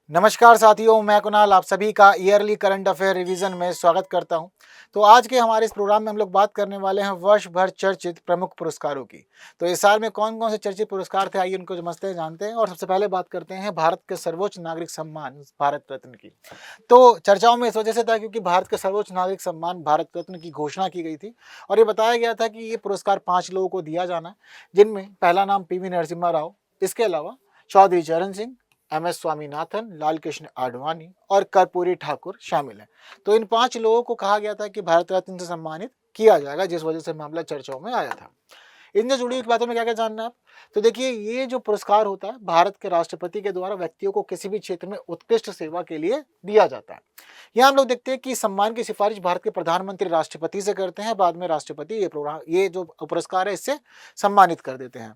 नमस्कार साथियों, मैं कुणाल आप सभी का ईयरली करंट अफेयर रिवीजन में स्वागत करता हूं। तो आज के हमारे इस प्रोग्राम में हम लोग बात करने वाले हैं वर्ष भर चर्चित प्रमुख पुरस्कारों की। तो इस साल में कौन कौन से चर्चित पुरस्कार थे, आइए उनको समझते हैं, जानते हैं। और सबसे पहले बात करते हैं भारत के सर्वोच्च नागरिक सम्मान भारत रत्न की। तो चर्चाओं में इस वजह से था क्योंकि भारत के सर्वोच्च नागरिक सम्मान भारत रत्न की घोषणा की गई थी और ये बताया गया था कि ये पुरस्कार 5 लोगों को दिया जाना है, जिनमें पहला नाम पीवी नरसिम्हा राव, इसके अलावा चौधरी चरण सिंह, एम.एस. स्वामीनाथन, लाल कृष्ण आडवाणी और कर्पूरी ठाकुर शामिल हैं। तो इन 5 लोगों को कहा गया था कि भारत रत्न से सम्मानित किया जाएगा, जिस वजह से मामला चर्चाओं में आया था। इनसे जुड़ी हुई बातों में क्या क्या जानना है आप? तो देखिए, ये जो पुरस्कार होता है भारत के राष्ट्रपति के द्वारा व्यक्तियों को किसी भी क्षेत्र में उत्कृष्ट सेवा के लिए दिया जाता है। यहाँ हम लोग देखते हैं कि सम्मान की सिफारिश भारत के प्रधानमंत्री राष्ट्रपति से करते हैं, बाद में राष्ट्रपति ये जो पुरस्कार है इससे सम्मानित कर देते हैं।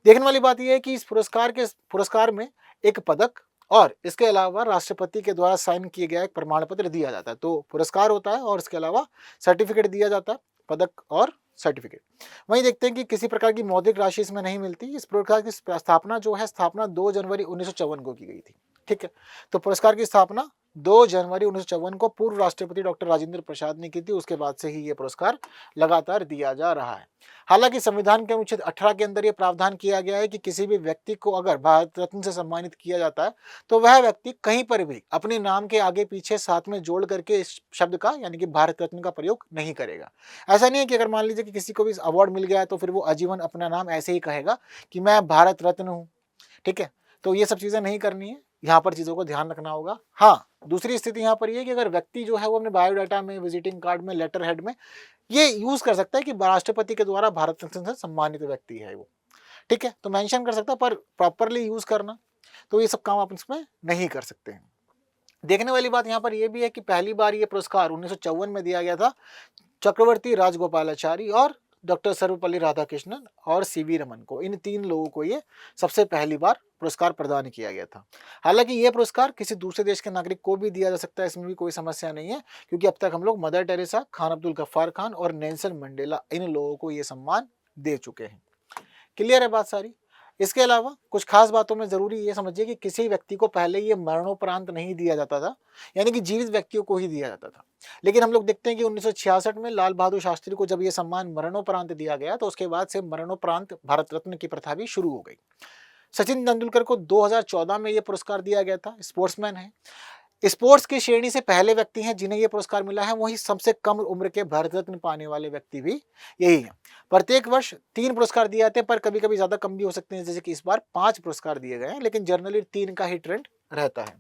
देखने वाली बात यह है कि इस पुरस्कार में एक पदक और इसके अलावा राष्ट्रपति के द्वारा साइन किया गया एक प्रमाण पत्र दिया जाता है। तो पुरस्कार होता है और इसके अलावा सर्टिफिकेट दिया जाता है, पदक और सर्टिफिकेट। वहीं देखते हैं कि किसी प्रकार की मौद्रिक राशि इसमें नहीं मिलती। इस पुरस्कार की स्थापना 2 जनवरी 1954 को की गई थी। ठीक है, तो पुरस्कार की स्थापना 2 जनवरी 1954 को पूर्व राष्ट्रपति डॉक्टर राजेंद्र प्रसाद ने की थी। उसके बाद से ही ये पुरस्कार लगातार दिया जा रहा है। हालांकि संविधान के अनुच्छेद 18 के अंदर ये प्रावधान किया गया है कि किसी भी व्यक्ति को अगर भारत रत्न से सम्मानित किया जाता है तो वह व्यक्ति कहीं पर भी अपने नाम के आगे पीछे साथ में जोड़ करके इस शब्द का यानी कि भारत रत्न का प्रयोग नहीं करेगा। ऐसा नहीं है कि अगर मान लीजिए कि किसी को भी अवार्ड मिल गया है तो फिर वो आजीवन अपना नाम ऐसे ही कहेगा कि मैं भारत रत्न हूँ। ठीक है, तो ये सब चीजें नहीं करनी है, यहाँ पर चीजों को ध्यान रखना होगा। हाँ, दूसरी स्थिति यहाँ पर ये कि अगर व्यक्ति जो है वो अपने बायोडाटा में, विजिटिंग कार्ड में, लेटर हेड में ये यूज कर सकता है कि राष्ट्रपति के द्वारा भारत रत्न से सम्मानित व्यक्ति है वो। ठीक है, तो मेंशन कर सकता है, पर प्रॉपरली यूज करना, तो ये सब काम आप इसमें नहीं कर सकते हैं। देखने वाली बात यहाँ पर यह भी है कि पहली बार ये पुरस्कार 1954 में दिया गया था चक्रवर्ती राजगोपालाचारी और डॉक्टर सर्वपल्ली राधाकृष्णन और सीवी रमन को। इन 3 लोगों को ये सबसे पहली बार पुरस्कार प्रदान किया गया था। हालांकि ये पुरस्कार किसी दूसरे देश के नागरिक को भी दिया जा सकता है, इसमें भी कोई समस्या नहीं है, क्योंकि अब तक हम लोग मदर टेरेसा, खान अब्दुल गफ्फार खान और नेल्सन मंडेला, इन लोगों को ये सम्मान दे चुके हैं। क्लियर है बात सारी? इसके अलावा कुछ खास बातों में जरूरी ये समझिए कि किसी व्यक्ति को पहले ये मरणोपरांत नहीं दिया जाता था, यानी कि जीवित व्यक्तियों को ही दिया जाता था। लेकिन हम लोग देखते हैं कि 1966 में लाल बहादुर शास्त्री को जब ये सम्मान मरणोपरांत दिया गया तो उसके बाद से मरणोपरांत भारत रत्न की प्रथा भी शुरू हो गई। सचिन तेंदुलकर को 2014 में ये पुरस्कार दिया गया था, स्पोर्ट्समैन है। स्पोर्ट्स की श्रेणी से पहले व्यक्ति हैं जिन्हें यह पुरस्कार मिला है, वही सबसे कम उम्र के भारत रत्न पाने वाले व्यक्ति भी यही है। प्रत्येक वर्ष 3 पुरस्कार दिए जाते हैं, पर कभी कभी ज्यादा कम भी हो सकते हैं, जैसे कि इस बार 5 पुरस्कार दिए गए हैं, लेकिन जनरली 3 का ही ट्रेंड रहता है।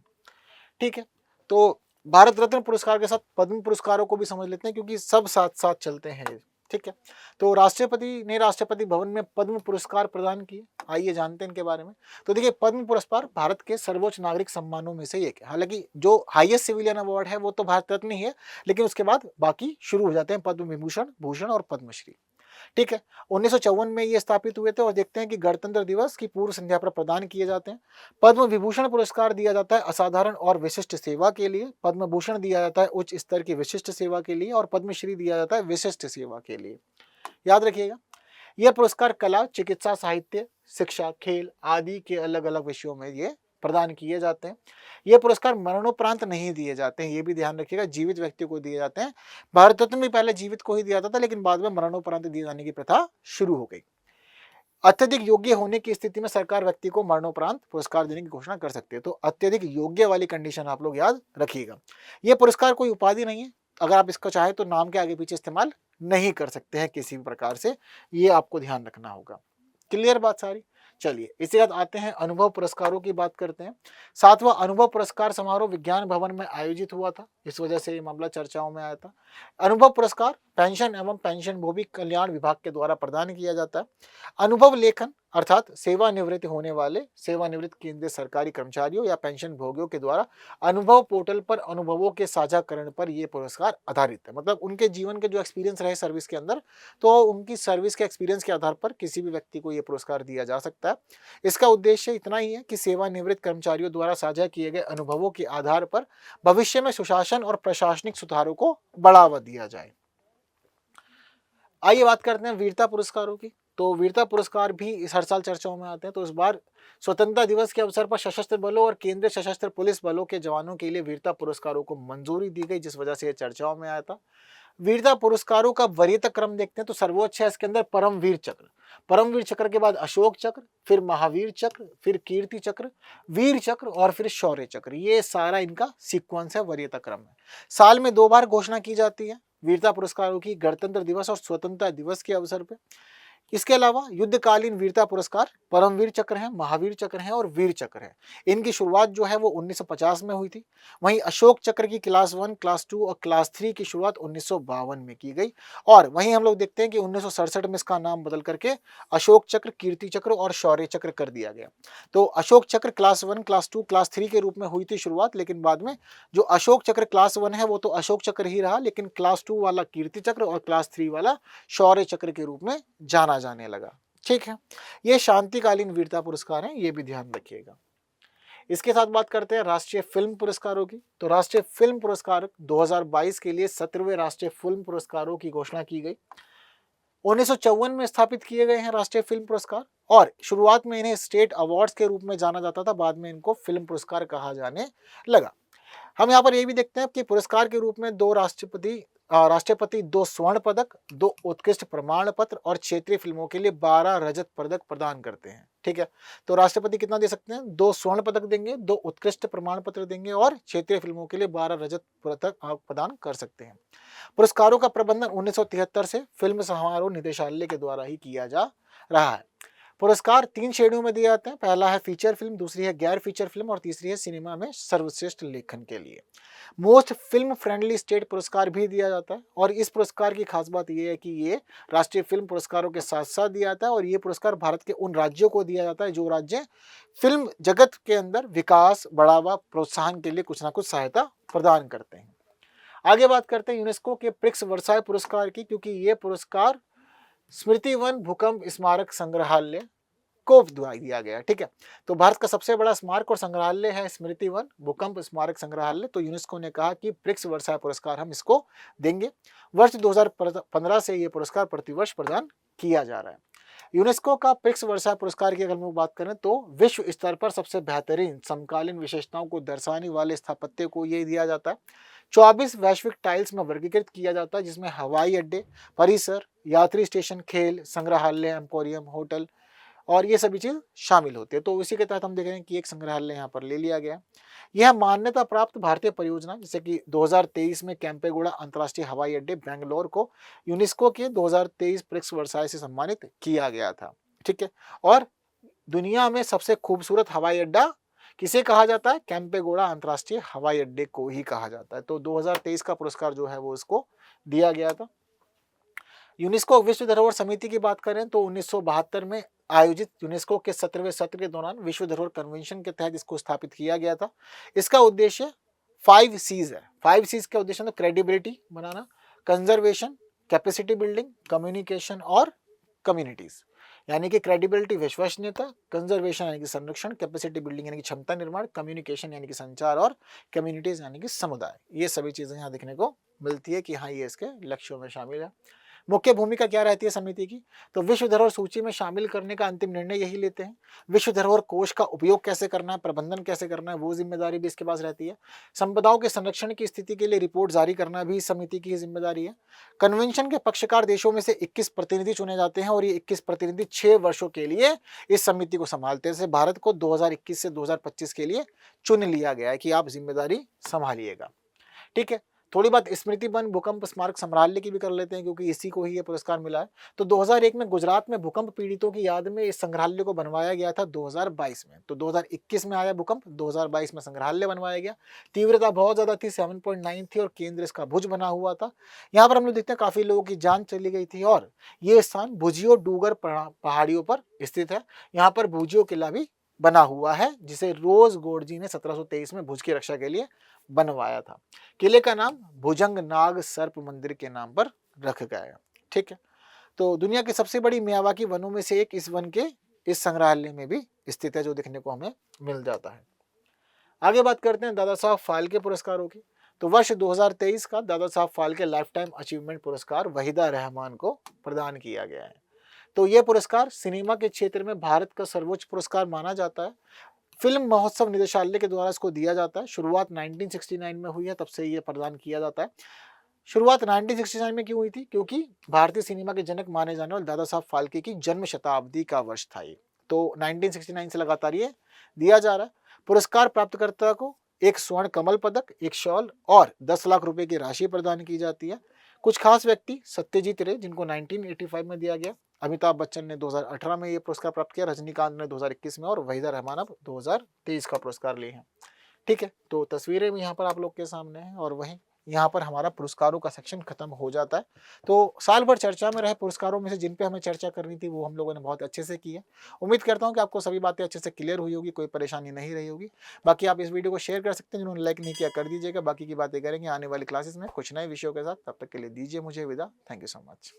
ठीक है, तो भारत रत्न पुरस्कार के साथ पद्म पुरस्कारों को भी समझ लेते हैं, क्योंकि सब साथ साथ चलते हैं। ठीक है, तो राष्ट्रपति ने राष्ट्रपति भवन में पद्म पुरस्कार प्रदान किए, आइए जानते हैं इनके बारे में। तो देखिए, पद्म पुरस्कार भारत के सर्वोच्च नागरिक सम्मानों में से एक है। हालांकि जो हाईएस्ट सिविलियन अवार्ड है वो तो भारत रत्न ही है, लेकिन उसके बाद बाकी शुरू हो जाते हैं पद्म विभूषण, भूषण और पद्मश्री। ठीक है, 1954 में ये स्थापित हुए थे और देखते हैं कि गणतंत्र दिवस की पूर्व संध्या पर प्रदान किए जाते हैं। पद्म विभूषण पुरस्कार दिया जाता है असाधारण और विशिष्ट सेवा के लिए, पद्म भूषण दिया जाता है उच्च स्तर की विशिष्ट सेवा के लिए और पद्मश्री दिया जाता है विशिष्ट सेवा के लिए। याद रखिएगा, यह पुरस्कार कला, चिकित्सा, साहित्य, शिक्षा, खेल आदि के अलग अलग विषयों में ये प्रदान किए जाते हैं। ये पुरस्कार मरणोपरांत नहीं दिए जाते हैं, ये भी ध्यान रखिएगा, जीवित व्यक्ति को दिए जाते हैं। भारत रत्न भी पहले जीवित को ही दिया जाता था, लेकिन बाद में मरणोपरांत दिए जाने की प्रथा शुरू हो गई। अत्यधिक योग्य होने की स्थिति में सरकार व्यक्ति को मरणोपरांत पुरस्कार देने की घोषणा कर सकती है। तो अत्यधिक योग्य वाली कंडीशन आप लोग याद रखिएगा। यह पुरस्कार कोई उपाधि नहीं है, अगर आप इसको चाहे तो नाम के आगे पीछे इस्तेमाल नहीं कर सकते हैं किसी भी प्रकार से, ये आपको ध्यान रखना होगा। क्लियर बात सारी? चलिए, इसके बाद आते हैं अनुभव पुरस्कारों की बात करते हैं। 7वां अनुभव पुरस्कार समारोह विज्ञान भवन में आयोजित हुआ था, इस वजह से ये मामला चर्चाओं में आया था। अनुभव पुरस्कार पेंशन एवं पेंशनभोगी कल्याण विभाग के द्वारा प्रदान किया जाता है। अनुभव लेखन अर्थात सेवानिवृत्त होने वाले सेवानिवृत्त केंद्रीय सरकारी कर्मचारियों या पेंशन भोगियों के द्वारा अनुभव पोर्टल पर अनुभवों के साझाकरण पर यह पुरस्कार आधारित है। मतलब उनके जीवन के जो एक्सपीरियंस रहे सर्विस के अंदर, तो उनकी सर्विस के एक्सपीरियंस के आधार पर किसी भी व्यक्ति को यह पुरस्कार दिया जा सकता है। इसका उद्देश्य इतना ही है कि सेवानिवृत्त कर्मचारियों द्वारा साझा किए गए अनुभवों के आधार पर भविष्य में सुशासन और प्रशासनिक सुधारों को बढ़ावा दिया जाए। आइए बात करते हैं वीरता पुरस्कारों की। तो वीरता पुरस्कार भी इस हर साल चर्चाओं में आते हैं। तो इस बार स्वतंत्रता दिवस के अवसर पर सशस्त्र बलों और केंद्रीय सशस्त्र पुलिस बलों के जवानों के लिए वीरता पुरस्कारों को मंजूरी दी गई, जिस वजह से ये चर्चाओं में आया था। वीरता पुरस्कारों का वरीयता क्रम देखते हैं तो सर्वोच्च है इसके अंदर परमवीर चक्र। परमवीर चक्र के बाद अशोक चक्र, फिर महावीर चक्र, फिर कीर्ति चक्र, वीर चक्र और फिर शौर्य चक्र। ये सारा इनका सीक्वेंस है, वरीयता क्रम है। साल में 2 बार घोषणा की जाती है वीरता पुरस्कारों की, गणतंत्र दिवस और स्वतंत्रता दिवस के अवसर पर। इसके अलावा युद्धकालीन वीरता पुरस्कार परमवीर चक्र है, महावीर चक्र है और वीर चक्र है। इनकी शुरुआत जो है वो 1950 में हुई थी। वहीं अशोक चक्र की क्लास 1, क्लास 2 और क्लास 3 की शुरुआत 1952 में की गई। और वहीं हम लोग देखते हैं कि 1967 में इसका नाम बदल करके अशोक चक्र, कीर्ति चक्र और शौर्य चक्र कर दिया गया। तो अशोक चक्र क्लास 1, क्लास 2, क्लास 3 के रूप में हुई थी शुरुआत, लेकिन बाद में जो अशोक चक्र क्लास 1 है वो तो अशोक चक्र ही रहा, लेकिन क्लास 2 वाला कीर्ति चक्र और क्लास 3 वाला शौर्य चक्र के रूप में जाना जाने लगा। ठीक है, ये शांतिकालीन वीरता पुरस्कार हैं, ये भी ध्यान रखिएगा। इसके साथ बात करते हैं राष्ट्रीय फिल्म पुरस्कारों की। तो राष्ट्रीय फिल्म पुरस्कार 2022 के लिए 17वें राष्ट्रीय फिल्म पुरस्कारों की घोषणा की गई। 1954 में स्थापित किए गए हैं राष्ट्रीय फिल्म पुरस्कार, और शुरुआत में इन्हें स्टेट अवार्ड्स के रूप में जाना जाता था, बाद में इनको फिल्म पुरस्कार कहा जाने लगा। हम यहाँ पर ये भी देखते हैं कि पुरस्कार के रूप में 2 राष्ट्रपति 2 स्वर्ण पदक, 2 उत्कृष्ट प्रमाण पत्र और क्षेत्रीय फिल्मों के लिए 12 रजत पदक प्रदान करते हैं। ठीक है, तो राष्ट्रपति कितना दे सकते हैं? 2 स्वर्ण पदक देंगे, 2 उत्कृष्ट प्रमाण पत्र देंगे और क्षेत्रीय फिल्मों के लिए 12 रजत पदक प्रदान कर सकते हैं। पुरस्कारों का प्रबंधन 1973 से फिल्म समारोह निदेशालय के द्वारा ही किया जा रहा है। पुरस्कार 3 श्रेणियों में दिए जाते हैं। पहला है फीचर फिल्म, दूसरी है गैर फीचर फिल्म और तीसरी है सिनेमा में सर्वश्रेष्ठ लेखन के लिए। मोस्ट फिल्म फ्रेंडली स्टेट पुरस्कार भी दिया जाता है, और इस पुरस्कार की खास बात यह है कि ये राष्ट्रीय फिल्म पुरस्कारों के साथ साथ दिया जाता है, और ये पुरस्कार भारत के उन राज्यों को दिया जाता है जो राज्य फिल्म जगत के अंदर विकास, बढ़ावा, प्रोत्साहन के लिए कुछ ना कुछ सहायता प्रदान करते हैं। आगे बात करते हैं यूनेस्को के प्रिक्स वर्साय पुरस्कार की, क्योंकि ये पुरस्कार स्मृति वन भूकंप स्मारक संग्रहालय को दिया गया। ठीक है, तो भारत का सबसे बड़ा स्मारक और संग्रहालय है स्मृति वन भूकंप स्मारक संग्रहालय। तो यूनेस्को ने कहा कि प्रिक्स वर्साय पुरस्कार हम इसको देंगे। वर्ष 2015 से ये पुरस्कार प्रतिवर्ष प्रदान किया जा रहा है। यूनेस्को का प्रिक्स वर्साय पुरस्कार की अगर हम बात करें तो विश्व स्तर पर सबसे बेहतरीन समकालीन विशेषताओं को दर्शाने वाले स्थापत्य को ये दिया जाता है। 24 वैश्विक टाइल्स में वर्गीकृत किया जाता है, जिसमें हवाई अड्डे, परिसर, यात्री स्टेशन, खेल, संग्रहालय, एम्पोरियम, होटल और ये सभी चीज शामिल होती है। तो इसी के तहत हम देख रहे हैं कि एक संग्रहालय यहाँ पर ले लिया गया। यह मान्यता प्राप्त भारतीय परियोजना, जैसे कि 2023 में केम्पेगौड़ा अंतर्राष्ट्रीय हवाई अड्डे बेंगलोर को यूनेस्को के 2023 प्रिक्स वर्साय से सम्मानित किया गया था। ठीक है, और दुनिया में सबसे खूबसूरत हवाई अड्डा किसे कहा जाता है? केम्पेगौड़ा अंतर्राष्ट्रीय हवाई अड्डे को ही कहा जाता है। तो 2023 का पुरस्कार जो है वो इसको दिया गया था। यूनेस्को विश्व धरोहर समिति की बात करें तो 1972 में आयोजित यूनेस्को के 17वें सत्र के दौरान विश्व धरोहर कन्वेंशन के तहत इसको स्थापित किया गया था। इसका उद्देश्य 5 C's है। 5 C's का उद्देश्य क्रेडिबिलिटी बनाना, कंजर्वेशन, कैपेसिटी बिल्डिंग, कम्युनिकेशन और कम्युनिटीज। यानी कि क्रेडिबिलिटी विश्वसनीयता, कंजर्वेशन यानी कि संरक्षण, कैपेसिटी बिल्डिंग यानी कि क्षमता निर्माण, कम्युनिकेशन यानी कि संचार और कम्युनिटीज यानी कि समुदाय। ये सभी चीजें यहाँ देखने को मिलती है कि हाँ ये इसके लक्ष्यों में शामिल है। मुख्य भूमिका क्या रहती है समिति की? तो विश्व धरोहर सूची में शामिल करने का अंतिम निर्णय यही लेते हैं। विश्व धरोहर कोष का उपयोग कैसे करना है, प्रबंधन कैसे करना है, वो जिम्मेदारी भी इसके पास रहती है। संपदाओं के संरक्षण की स्थिति के लिए रिपोर्ट जारी करना भी समिति की जिम्मेदारी है। कन्वेंशन के पक्षकार देशों में से 21 प्रतिनिधि चुने जाते हैं, और ये 21 प्रतिनिधि 6 वर्षों के लिए इस समिति को संभालते हैं। जैसे भारत को 2021 से 2025 के लिए चुन लिया गया है कि आप जिम्मेदारी संभालिएगा। ठीक है, थोड़ी बात स्मृति वन भूकंप स्मारक संग्रहालय की भी कर लेते हैं, क्योंकि इसी को ही ये पुरस्कार मिला है। तो 2001 में गुजरात में भूकंप पीड़ितों की याद में इस संग्रहालय को बनवाया गया था 2022 में। तो 2021 में आया भूकंप, 2022 में संग्रहालय बनवाया गया। तीव्रता बहुत ज्यादा थी, 7.9 थी, और केंद्र इसका भुज बना हुआ था। यहाँ पर हम लोग देखते हैं काफी लोगों की जान चली गई थी, और ये स्थान भुजियो डूगर पहाड़ियों पर स्थित है। यहाँ पर भुजियो किला भी बना हुआ है, जिसे रोज गोडजी ने 1723 में भुज की रक्षा के लिए बनवाया था। किले का नाम भुजंग नाग सर्प मंदिर के नाम पर रख गया है। ठीक है, तो दुनिया की सबसे बड़ी मियावाकी वनों में से एक इस वन के इस संग्रहालय में भी स्थित है, जो देखने को हमें मिल जाता है। आगे बात करते हैं दादा साहब फाल्के पुरस्कारों की। तो वर्ष 2023 का Dada Saheb Phalke life time achievement पुरस्कार वहीदा रहमान को प्रदान किया गया है। तो ये पुरस्कार सिनेमा के क्षेत्र में भारत का सर्वोच्च पुरस्कार माना जाता है। फिल्म महोत्सव निदेशालय के द्वारा इसको दिया जाता है। शुरुआत 1969 में हुई है, तब से ये प्रदान किया जाता है। शुरुआत 1969 में क्यों हुई थी? क्योंकि भारतीय सिनेमा के जनक माने जाने वाले दादा साहब फाल्के की जन्म शताब्दी का वर्ष था ये। तो 1969 से लगातार ये दिया जा रहा है। पुरस्कार प्राप्तकर्ता को एक स्वर्ण कमल पदक, एक शॉल और 10 लाख रुपए की राशि प्रदान की जाती है। कुछ खास व्यक्ति सत्यजीत रे, जिनको 1985 में दिया गया, अमिताभ बच्चन ने 2018 में ये पुरस्कार प्राप्त किया, रजनीकांत ने 2021 में और वहीदा रहमान अब 2023 का पुरस्कार लिए हैं। ठीक है, तो तस्वीरें भी यहाँ पर आप लोग के सामने हैं और वहीं यहाँ पर हमारा पुरस्कारों का सेक्शन खत्म हो जाता है। तो साल भर चर्चा में रहे पुरस्कारों में से जिन पे हमें चर्चा करनी थी वो हम लोगों ने बहुत अच्छे से की है। उम्मीद करता हूँ कि आपको सभी बातें अच्छे से क्लियर हुई होगी, कोई परेशानी नहीं रही होगी। बाकी आप इस वीडियो को शेयर कर सकते हैं, जिन्होंने लाइक नहीं किया कर दीजिएगा। बाकी की बातें करेंगे आने वाली क्लासेस में कुछ नए विषयों के साथ। तब तक के लिए दीजिए मुझे विदा। Thank you so much.